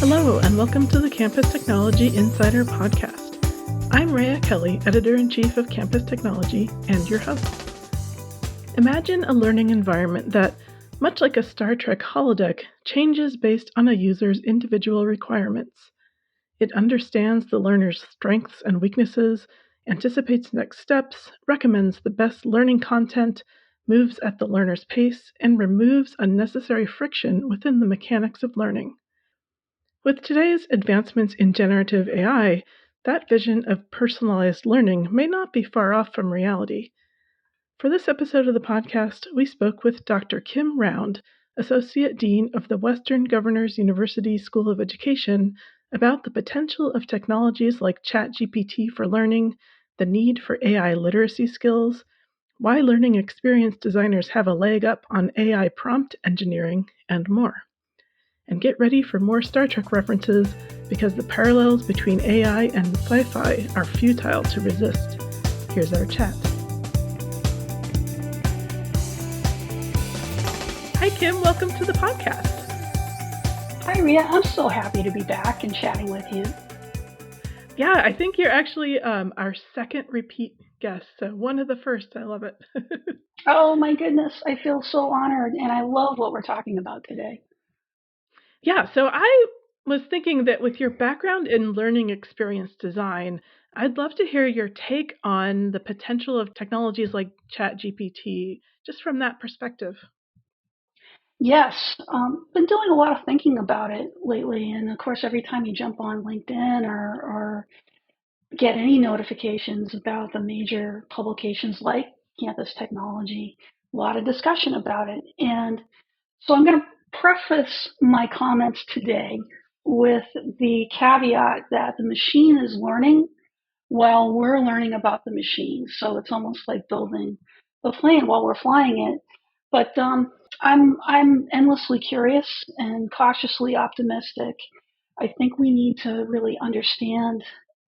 Hello, and welcome to the Campus Technology Insider Podcast. I'm Rhea Kelly, Editor-in-Chief of Campus Technology, and your host. Imagine a learning environment that, much like a Star Trek Holodeck, changes based on a user's individual requirements. It understands the learner's strengths and weaknesses, anticipates next steps, recommends the best learning content, moves at the learner's pace, and removes unnecessary friction within the mechanics of learning. With today's advancements in generative AI, that vision of personalized learning may not be far off from reality. For this episode of the podcast, we spoke with Dr. Kim Round, Associate Dean of the Western Governors University School of Education, about the potential of technologies like ChatGPT for learning, the need for AI literacy skills, why learning experience designers have a leg up on AI prompt engineering, and more. And get ready for more Star Trek references, because the parallels between AI and sci-fi are futile to resist. Here's our chat. Hi, Kim. Welcome to the podcast. Hi, Rhea. I'm so happy to be back and chatting with you. Yeah, I think you're actually our second repeat guest, so one of the first. I love it. Oh, my goodness. I feel so honored, and I love what we're talking about today. Yeah, so I was thinking that with your background in learning experience design, I'd love to hear your take on the potential of technologies like ChatGPT, just from that perspective. Yes, been doing a lot of thinking about it lately, and of course, every time you jump on LinkedIn or get any notifications about the major publications like Campus Technology, a lot of discussion about it. And so I'm going to preface my comments today with the caveat that the machine is learning while we're learning about the machine. So it's almost like building the plane while we're flying it. But I'm endlessly curious and cautiously optimistic. I think we need to really understand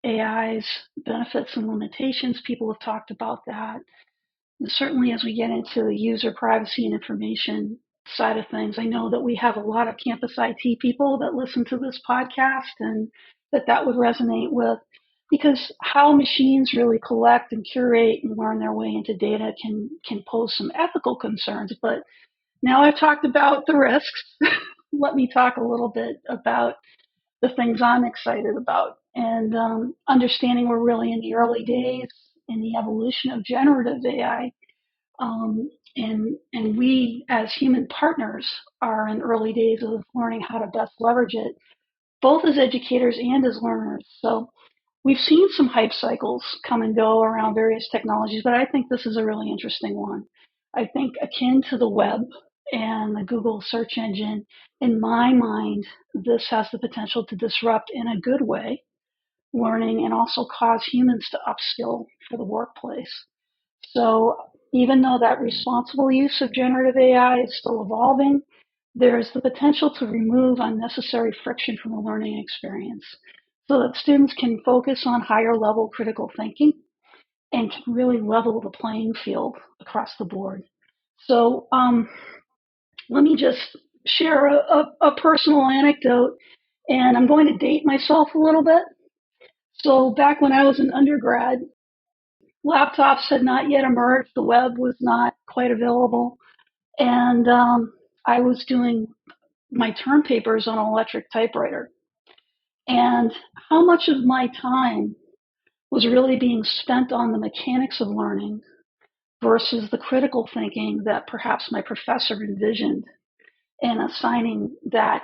AI's benefits and limitations. People have talked about that. And certainly as we get into the user privacy and information side of things, I know that we have a lot of campus IT people that listen to this podcast, and that would resonate with, because how machines really collect and curate and learn their way into data can pose some ethical concerns. But now I've talked about the risks. Let me talk a little bit about the things I'm excited about, and understanding we're really in the early days in the evolution of generative AI. And we as human partners are in early days of learning how to best leverage it, both as educators and as learners. So we've seen some hype cycles come and go around various technologies, but I think this is a really interesting one. I think akin to the web and the Google search engine, in my mind, this has the potential to disrupt in a good way learning and also cause humans to upskill for the workplace. So even though that responsible use of generative AI is still evolving, there's the potential to remove unnecessary friction from the learning experience so that students can focus on higher level critical thinking and can really level the playing field across the board. So let me just share a personal anecdote, and I'm going to date myself a little bit. So back when I was an undergrad, laptops had not yet emerged. The web was not quite available. And I was doing my term papers on an electric typewriter. And how much of my time was really being spent on the mechanics of learning versus the critical thinking that perhaps my professor envisioned in assigning that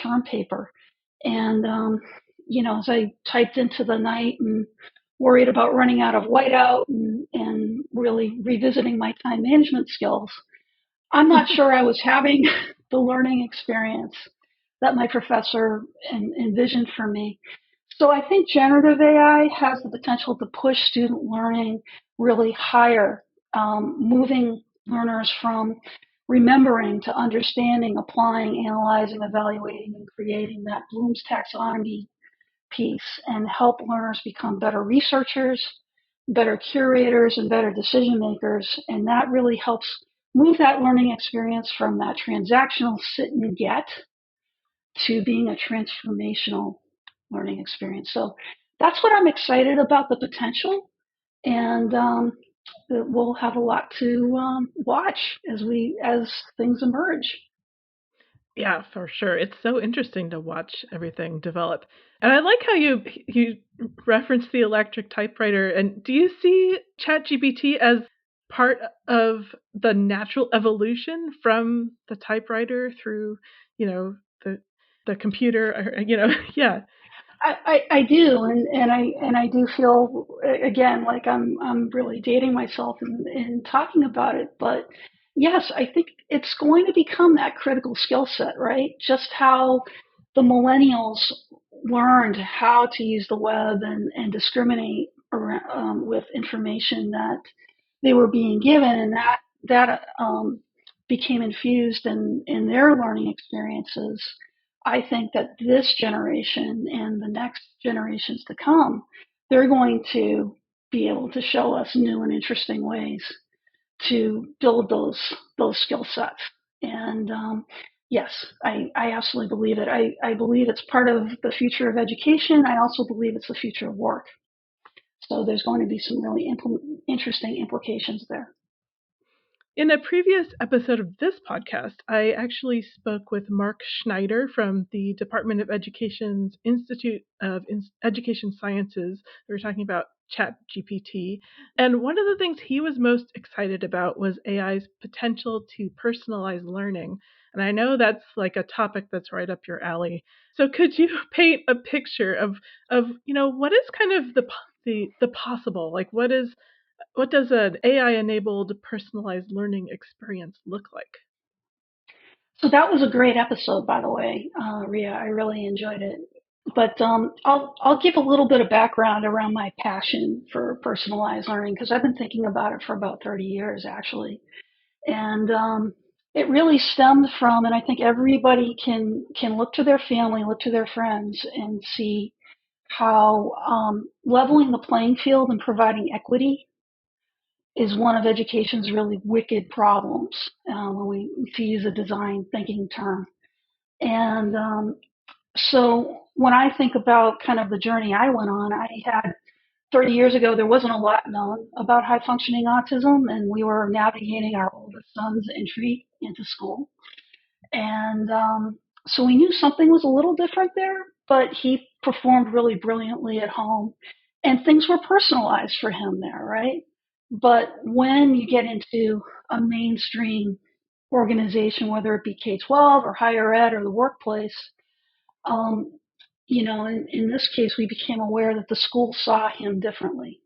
term paper. And as I typed into the night and worried about running out of whiteout and really revisiting my time management skills, I'm not sure I was having the learning experience that my professor envisioned for me. So I think generative AI has the potential to push student learning really higher, moving learners from remembering to understanding, applying, analyzing, evaluating, and creating that Bloom's taxonomy piece, and help learners become better researchers, better curators, and better decision makers. And that really helps move that learning experience from that transactional sit and get to being a transformational learning experience. So that's what I'm excited about, the potential. And we'll have a lot to watch as things emerge. Yeah, for sure. It's so interesting to watch everything develop. And I like how you reference the electric typewriter. And do you see ChatGPT as part of the natural evolution from the typewriter through, you know, the computer, or, yeah. I do, and I do feel again like I'm really dating myself in talking about it, but yes, I think it's going to become that critical skill set, right? Just how the millennials learned how to use the web and discriminate around, with information that they were being given, and that became infused in their learning experiences. I think that this generation and the next generations to come, they're going to be able to show us new and interesting ways to build those skill sets. And yes, I absolutely believe it. I believe it's part of the future of education. I also believe it's the future of work. So there's going to be some really interesting implications there. In a previous episode of this podcast, I actually spoke with Mark Schneider from the Department of Education's Institute of Education Sciences. We were talking about ChatGPT. And one of the things he was most excited about was AI's potential to personalize learning. And I know that's like a topic that's right up your alley. So could you paint a picture of what is kind of the possible? Like what does an AI-enabled personalized learning experience look like? So that was a great episode, by the way, Ria. I really enjoyed it. But I'll give a little bit of background around my passion for personalized learning because I've been thinking about it for about 30 years, actually. And it really stemmed from, and I think everybody can look to their family, look to their friends, and see how leveling the playing field and providing equity is one of education's really wicked problems, to use a design thinking term. And so when I think about kind of the journey I went on, I had 30 years ago, there wasn't a lot known about high functioning autism, and we were navigating our oldest son's entry into school. And so we knew something was a little different there, but he performed really brilliantly at home, and things were personalized for him there, right? But when you get into a mainstream organization, whether it be K 12 or higher ed or the workplace, um, in this case, we became aware that the school saw him differently.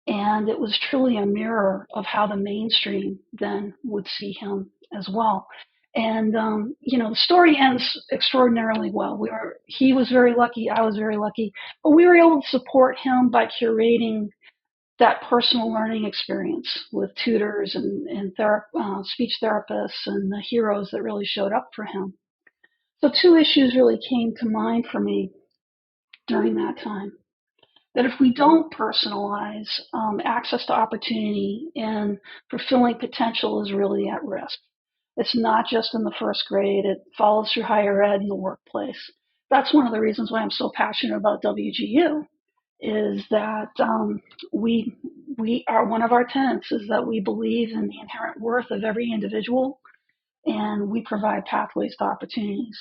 And it was truly a mirror of how the mainstream then would see him as well. And the story ends extraordinarily well. He was very lucky, I was very lucky, but we were able to support him by curating that personal learning experience with tutors and speech therapists and the heroes that really showed up for him. So two issues really came to mind for me during that time. That if we don't personalize, access to opportunity and fulfilling potential is really at risk. It's not just in the first grade, it follows through higher ed and the workplace. That's one of the reasons why I'm so passionate about WGU, is that we are, one of our tenets is that we believe in the inherent worth of every individual, and we provide pathways to opportunities.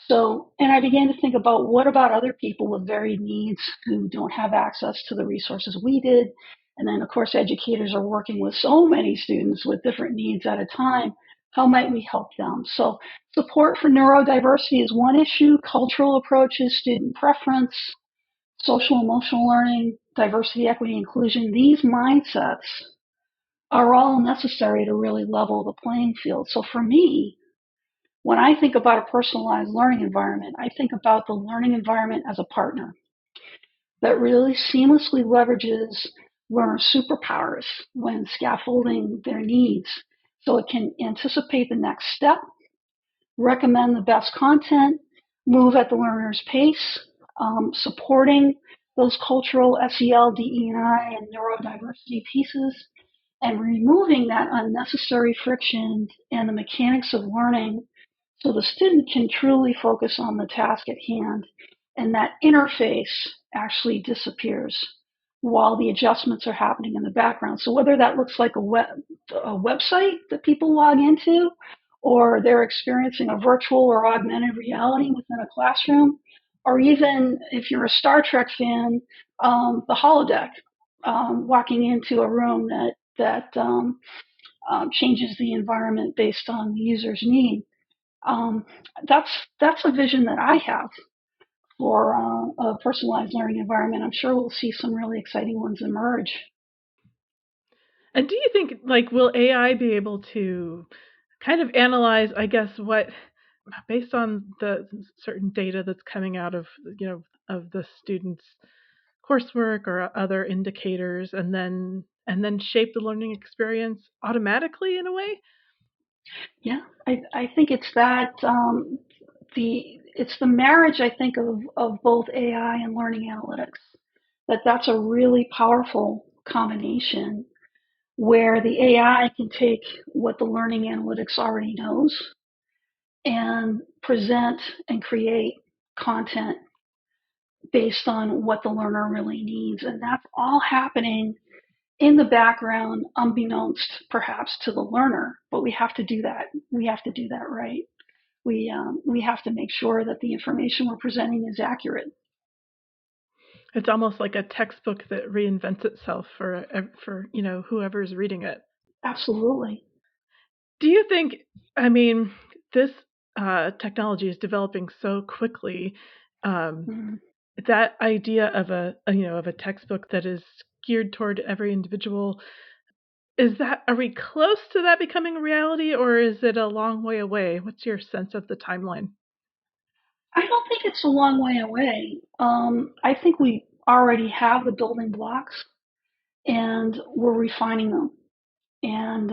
So, and I began to think about what about other people with varied needs who don't have access to the resources we did. And then, of course, educators are working with so many students with different needs at a time. How might we help them? So, support for neurodiversity is one issue, cultural approaches, student preference, social emotional learning, diversity, equity, inclusion. These mindsets are all necessary to really level the playing field. So, for me, when I think about a personalized learning environment, I think about the learning environment as a partner that really seamlessly leverages learners' superpowers when scaffolding their needs so it can anticipate the next step, recommend the best content, move at the learner's pace, supporting those cultural SEL, DE&I, and neurodiversity pieces, and removing that unnecessary friction and the mechanics of learning So the student can truly focus on the task at hand, and that interface actually disappears while the adjustments are happening in the background. So whether that looks like a website that people log into, or they're experiencing a virtual or augmented reality within a classroom, or even if you're a Star Trek fan, the holodeck, walking into a room that changes the environment based on the user's need. Um, that's a vision that I have for a personalized learning environment. I'm sure we'll see some really exciting ones emerge. And do you think, like, will AI be able to kind of analyze, I guess, what based on the certain data that's coming out of of the students' coursework or other indicators, and then shape the learning experience automatically in a way? Yeah, I think it's that it's the marriage, I think, of both AI and learning analytics. That's a really powerful combination where the AI can take what the learning analytics already knows and present and create content based on what the learner really needs. And that's all happening in the background, unbeknownst perhaps to the learner, but we have to do that. We have to do that right. We have to make sure that the information we're presenting is accurate. It's almost like a textbook that reinvents itself for whoever's reading it. Absolutely. Do you think, I mean, this technology is developing so quickly, um, Mm. that idea of a textbook that is geared toward every individual, are we close to that becoming a reality, or is it a long way away? What's your sense of the timeline? I don't think it's a long way away. I think we already have the building blocks and we're refining them. And,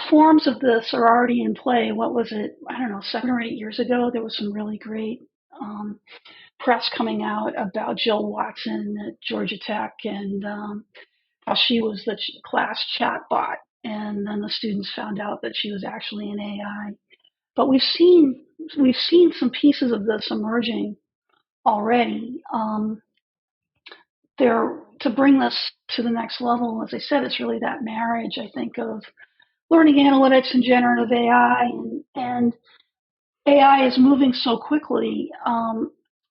forms of this are already in play. What was it? I don't know, 7 or 8 years ago, there was some really great um, press coming out about Jill Watson at Georgia Tech and how she was the class chat bot. And then the students found out that she was actually an AI. But we've seen some pieces of this emerging already. There to bring this to the next level, as I said, it's really that marriage, I think, of learning analytics and generative AI, and AI is moving so quickly.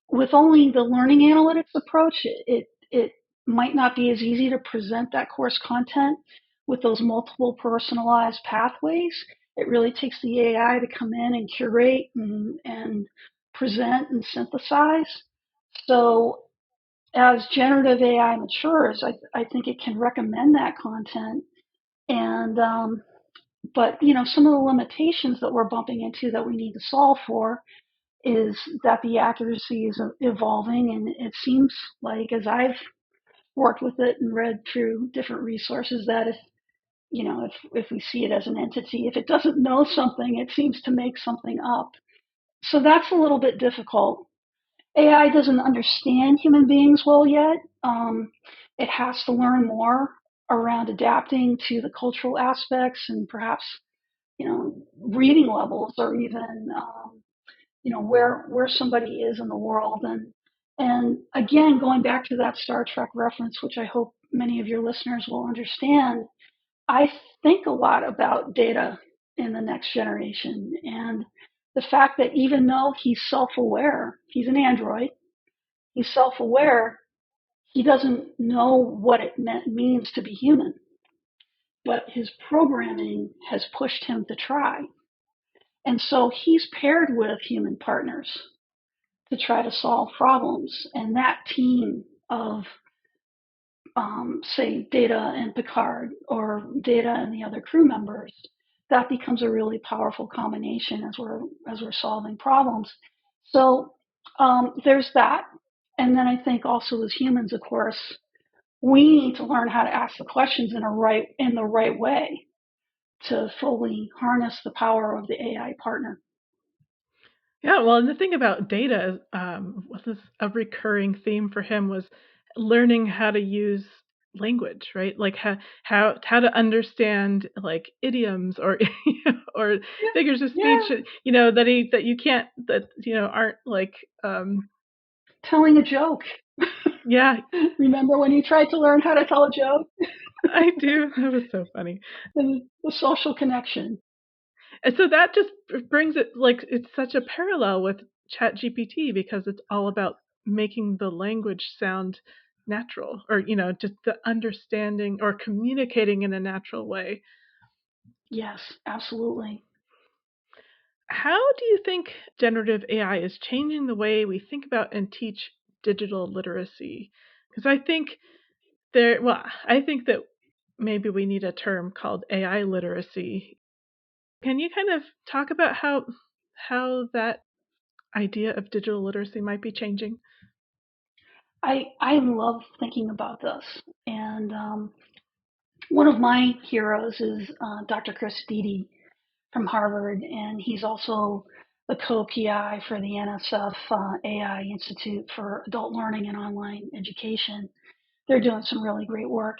With only the learning analytics approach, it might not be as easy to present that course content with those multiple personalized pathways. It really takes the AI to come in and curate and present and synthesize. So as generative AI matures, I think it can recommend that content. And but some of the limitations that we're bumping into that we need to solve for is that the accuracy is evolving, and it seems like, as I've worked with it and read through different resources, that if we see it as an entity, if it doesn't know something, it seems to make something up. So that's a little bit difficult. AI doesn't understand human beings well yet. It has to learn more around adapting to the cultural aspects and perhaps reading levels, or even where somebody is in the world. And again, going back to that Star Trek reference, which I hope many of your listeners will understand, I think a lot about data in the next generation, and the fact that even though he's self-aware, he's an android, he's self-aware, he doesn't know what it means to be human, but his programming has pushed him to try. And so he's paired with human partners to try to solve problems. And that team of, say, Data and Picard, or Data and the other crew members, that becomes a really powerful combination as we're solving problems. So there's that. And then I think also as humans, of course, we need to learn how to ask the questions in the right way to fully harness the power of the AI partner. Yeah, well, and the thing about data, was this a recurring theme for him was learning how to use language, right? Like how to understand like idioms or or Yeah. figures of Yeah. speech, that you can't, that, aren't like, Telling a joke. yeah, Remember when you tried to learn how to tell a joke? I do. That was so funny. And the social connection. And so that just brings it, like, it's such a parallel with ChatGPT because it's all about making the language sound natural, or, just the understanding or communicating in a natural way. Yes, absolutely. How do you think generative AI is changing the way we think about and teach digital literacy? Because I think that maybe we need a term called AI literacy. Can you kind of talk about how that idea of digital literacy might be changing? I love thinking about this. And one of my heroes is Dr. Chris Beatty from Harvard, and he's also the co-PI for the NSF AI Institute for Adult Learning and Online Education. They're doing some really great work.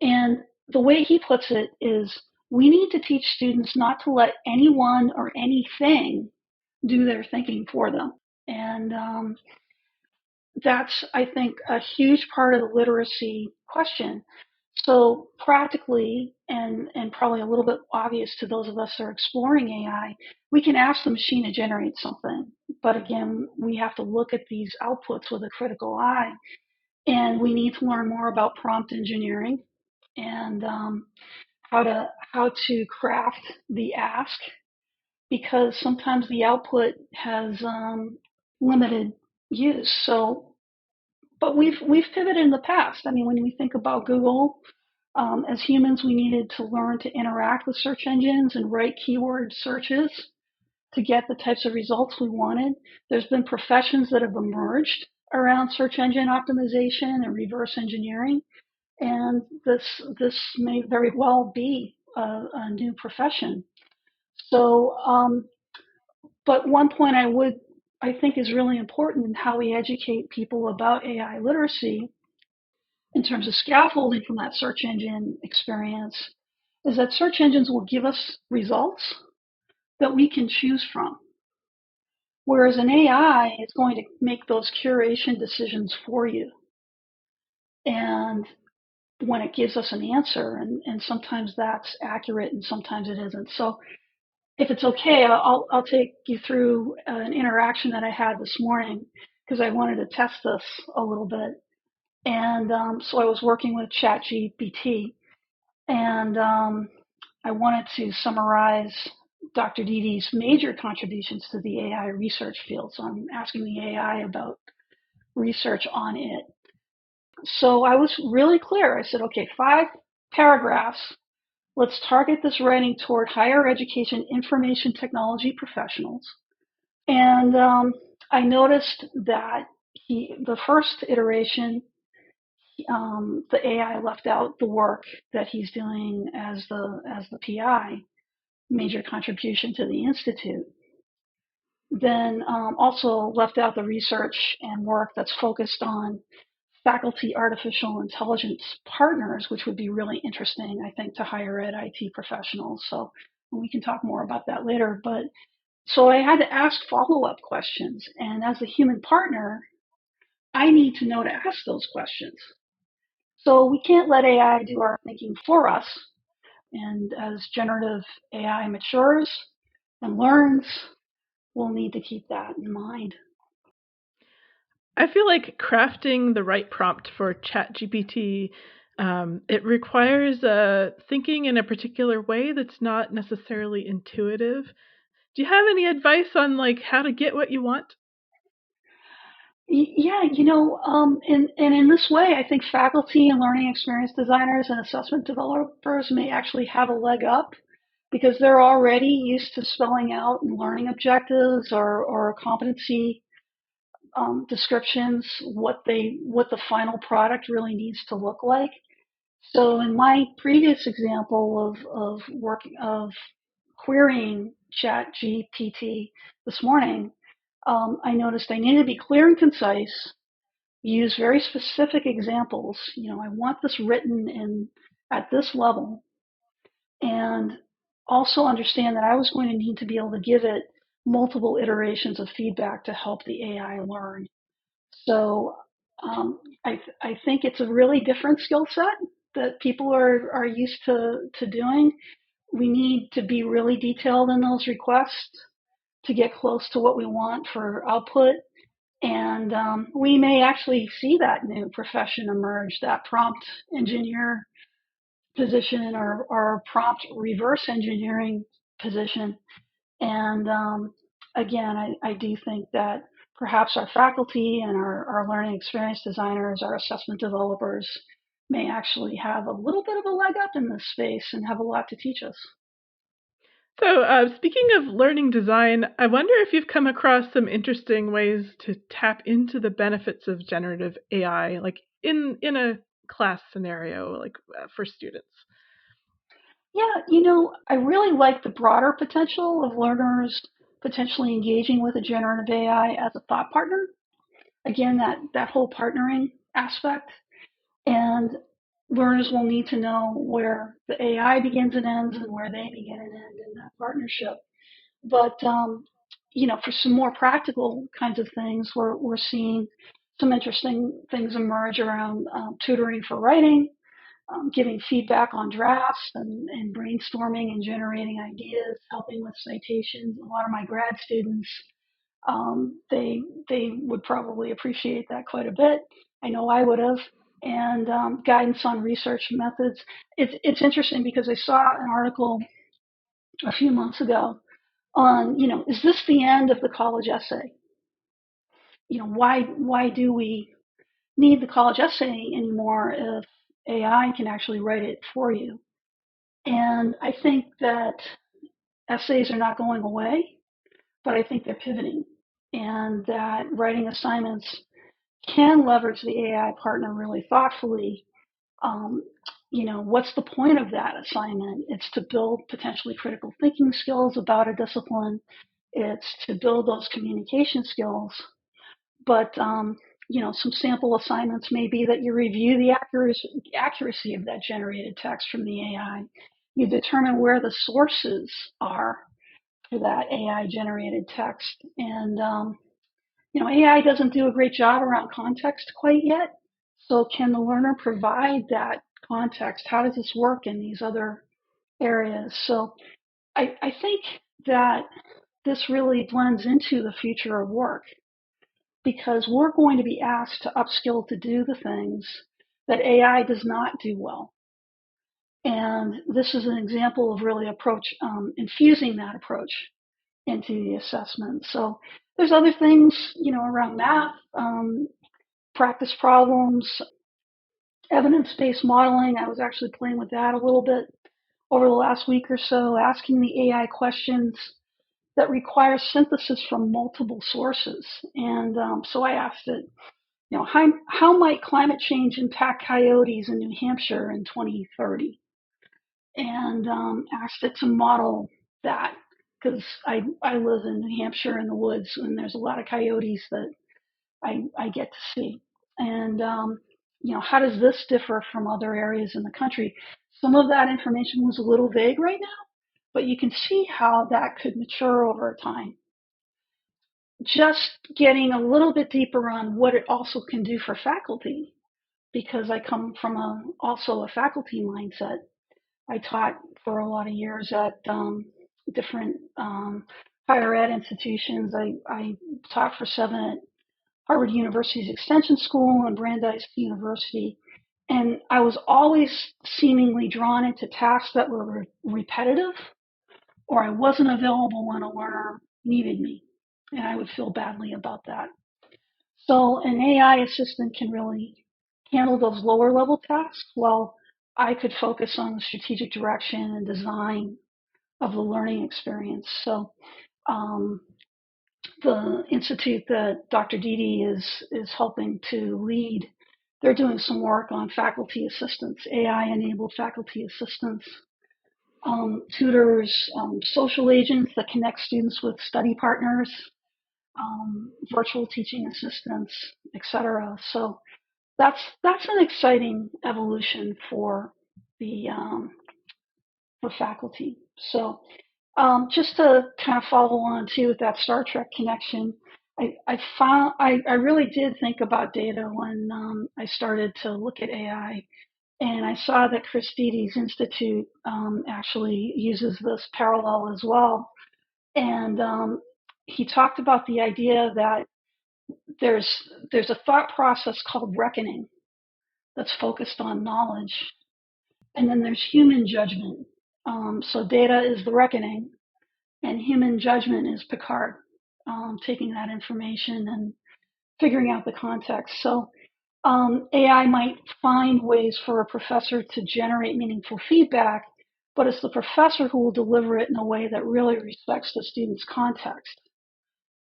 And the way he puts it is we need to teach students not to let anyone or anything do their thinking for them. And that's, I think, a huge part of the literacy question. So practically, and probably a little bit obvious to those of us that are exploring AI, we can ask the machine to generate something. But again, we have to look at these outputs with a critical eye. And we need to learn more about prompt engineering and how to craft the ask, because sometimes the output has limited use. So but we've pivoted in the past. I mean, when we think about Google, as humans, we needed to learn to interact with search engines and write keyword searches to get the types of results we wanted. There's been professions that have emerged around search engine optimization and reverse engineering, and this may very well be a new profession. So, but one point I think is really important in how we educate people about AI literacy in terms of scaffolding from that search engine experience is that search engines will give us results that we can choose from. Whereas an AI is going to make those curation decisions for you. And when it gives us an answer, and sometimes that's accurate and sometimes it isn't. So if it's okay, I'll take you through an interaction that I had this morning because I wanted to test this a little bit. And so I was working with ChatGPT, and I wanted to summarize Dr. Didi's major contributions to the AI research field. So I'm asking the AI about research on it. So I was really clear. I said, okay, 5 paragraphs. Let's target this writing toward higher education information technology professionals. And I noticed that the first iteration, the AI left out the work that he's doing as the PI, major contribution to the institute. Then also left out the research and work that's focused on faculty artificial intelligence partners, which would be really interesting, I think, to higher ed IT professionals. So we can talk more about that later. But so I had to ask follow-up questions, and as a human partner, I need to know to ask those questions. So we can't let AI do our thinking for us. And as generative AI matures and learns, we'll need to keep that in mind. I feel like crafting the right prompt for ChatGPT, it requires thinking in a particular way that's not necessarily intuitive. Do you have any advice on, like, how to get what you want? Yeah, and in this way, I think faculty and learning experience designers and assessment developers may actually have a leg up because they're already used to spelling out learning objectives or competency descriptions, what the final product really needs to look like. So in my previous example of querying ChatGPT this morning, I noticed I needed to be clear and concise, use very specific examples. I want this written in at this level, and also understand that I was going to need to be able to give it multiple iterations of feedback to help the AI learn. So I think it's a really different skill set that people are used to doing. We need to be really detailed in those requests to get close to what we want for output. And we may actually see that new profession emerge, that prompt engineer position or prompt reverse engineering position. And again, I do think that perhaps our faculty and our learning experience designers, our assessment developers may actually have a little bit of a leg up in this space and have a lot to teach us. So, speaking of learning design, I wonder if you've come across some interesting ways to tap into the benefits of generative AI, like in a class scenario, like for students. Yeah, I really like the broader potential of learners potentially engaging with a generative AI as a thought partner. Again, that whole partnering aspect. And learners will need to know where the AI begins and ends and where they begin and end in that partnership. But for some more practical kinds of things, we're seeing some interesting things emerge around tutoring for writing, giving feedback on drafts and brainstorming and generating ideas, helping with citations. A lot of my grad students, they would probably appreciate that quite a bit. I know I would have. And guidance on research methods. It's interesting because I saw an article a few months ago on, is this the end of the college essay? Why do we need the college essay anymore if AI can actually write it for you? And I think that essays are not going away, but I think they're pivoting, and that writing assignments can leverage the AI partner really thoughtfully. Um, what's the point of that assignment? It's to build potentially critical thinking skills about a discipline. It's to build those communication skills. But some sample assignments may be that you review the accuracy of that generated text from the AI. You determine where the sources are for that AI generated text. And AI doesn't do a great job around context quite yet. So can the learner provide that context? How does this work in these other areas? So I think that this really blends into the future of work, because we're going to be asked to upskill to do the things that AI does not do well. And this is an example of really infusing that approach into the assessment. So there's other things, around math, practice problems, evidence-based modeling. I was actually playing with that a little bit over the last week or so, asking the AI questions that require synthesis from multiple sources. And so I asked it, how might climate change impact coyotes in New Hampshire in 2030? And asked it to model that, because I live in New Hampshire in the woods, and there's a lot of coyotes that I get to see. And how does this differ from other areas in the country? Some of that information was a little vague right now, but you can see how that could mature over time. Just getting a little bit deeper on what it also can do for faculty, because I come from also a faculty mindset. I taught for a lot of years at different higher ed institutions. I taught for 7 at Harvard University's Extension School and Brandeis University. And I was always seemingly drawn into tasks that were repetitive, or I wasn't available when a learner needed me. And I would feel badly about that. So an AI assistant can really handle those lower level tasks, while I could focus on the strategic direction and design of the learning experience. So um, the institute that Dr. Didi is helping to lead, they're doing some work on faculty assistance, AI-enabled faculty assistance, tutors, social agents that connect students with study partners, virtual teaching assistants, etc. So that's an exciting evolution for the for faculty. So just to kind of follow on too with that Star Trek connection, I really did think about data when I started to look at AI, and I saw that Christie's Institute actually uses this parallel as well. And he talked about the idea that there's there's a thought process called reckoning that's focused on knowledge, and then there's human judgment. So data is the reckoning, and human judgment is Picard, taking that information and figuring out the context. So AI might find ways for a professor to generate meaningful feedback, but it's the professor who will deliver it in a way that really respects the student's context.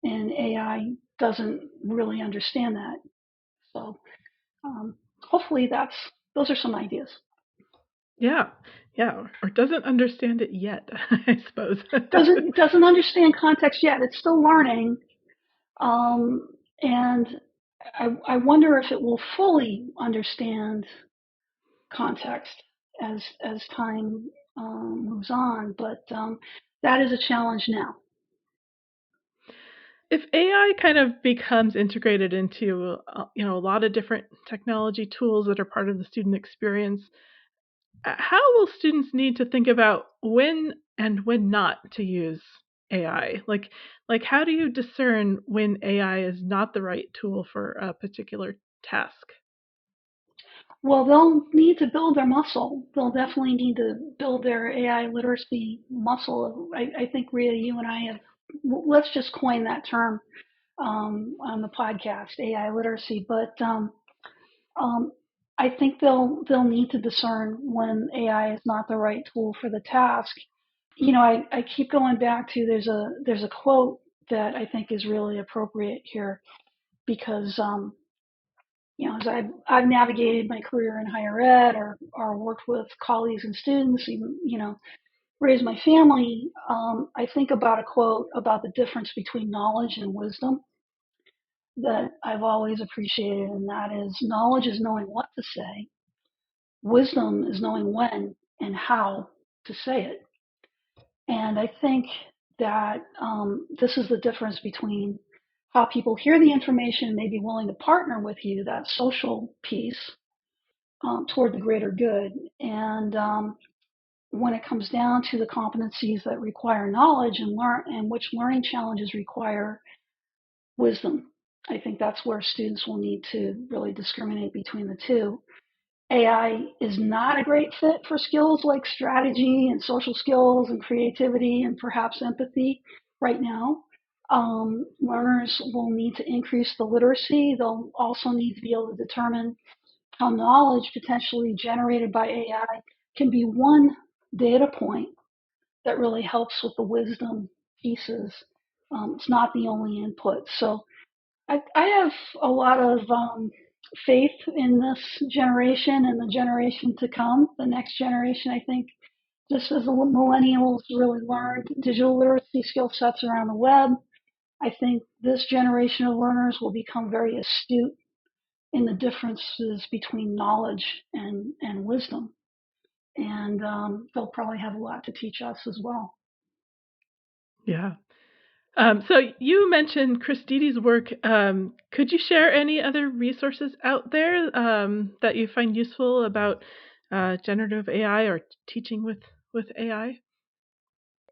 And AI doesn't really understand that. So hopefully those are some ideas. Yeah, yeah, or doesn't understand it yet, I suppose. Doesn't understand context yet. It's still learning, and I wonder if it will fully understand context as time moves on. But that is a challenge now. If AI kind of becomes integrated into a lot of different technology tools that are part of the student experience, how will students need to think about when and when not to use AI? Like how do you discern when AI is not the right tool for a particular task? Well, they'll need to build their muscle. They'll definitely need to build their AI literacy muscle. I think, Rhea, you and I have, let's just coin that term on the podcast, AI literacy. But um, I think they'll need to discern when AI is not the right tool for the task. I keep going back to there's a quote that I think is really appropriate here because as I've navigated my career in higher ed or worked with colleagues and students, even raised my family, I think about a quote about the difference between knowledge and wisdom that I've always appreciated, and that is knowledge is knowing what to say, wisdom is knowing when and how to say it. And I think that this is the difference between how people hear the information and may be willing to partner with you, that social piece, toward the greater good. And when it comes down to the competencies that require knowledge and which learning challenges require wisdom, I think that's where students will need to really discriminate between the two. AI is not a great fit for skills like strategy and social skills and creativity and perhaps empathy right now. Learners will need to increase the literacy. They'll also need to be able to determine how knowledge potentially generated by AI can be one data point that really helps with the wisdom pieces. It's not the only input. So I have a lot of faith in this generation and the generation to come, the next generation. I think just as the millennials really learned digital literacy skill sets around the web, I think this generation of learners will become very astute in the differences between knowledge and wisdom. And they'll probably have a lot to teach us as well. Yeah. So you mentioned Christides' work. Could you share any other resources out there that you find useful about generative AI or teaching with AI?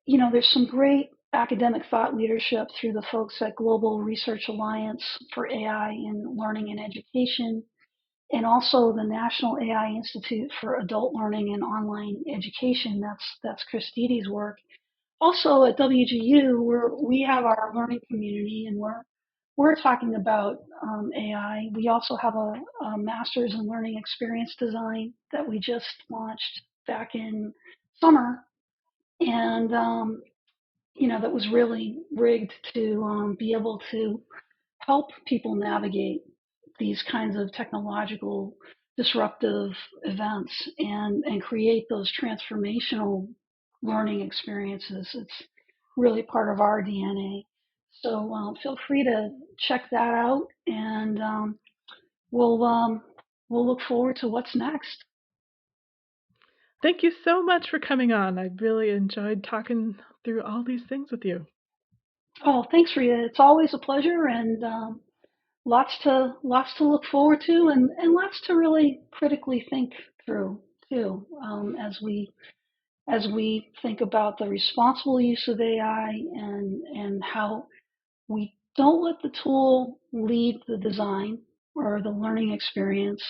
There's some great academic thought leadership through the folks at Global Research Alliance for AI in Learning and Education, and also the National AI Institute for Adult Learning and Online Education. That's Christides' work. Also at WGU, we have our learning community, and we're talking about AI. We also have a master's in learning experience design that we just launched back in summer, and that was really rigged to be able to help people navigate these kinds of technological disruptive events and create those transformational learning experiences. It's really part of our DNA. So feel free to check that out, and we'll look forward to what's next. Thank you so much for coming on. I really enjoyed talking through all these things with you. Oh, thanks, Rita. It's always a pleasure, and lots to look forward to, and lots to really critically think through too, as we think about the responsible use of AI and how we don't let the tool lead the design or the learning experience,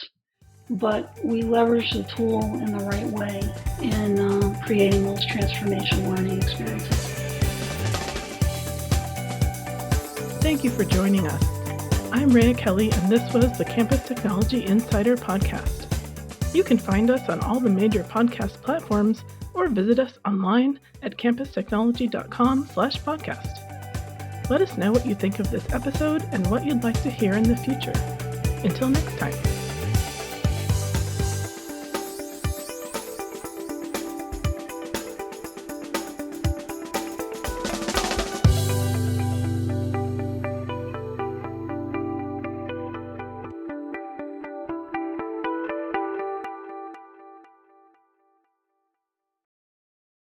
but we leverage the tool in the right way in creating those transformational learning experiences. Thank you for joining us. I'm Rhea Kelly, and this was the Campus Technology Insider Podcast. You can find us on all the major podcast platforms or visit us online at campustechnology.com/podcast. Let us know what you think of this episode and what you'd like to hear in the future. Until next time.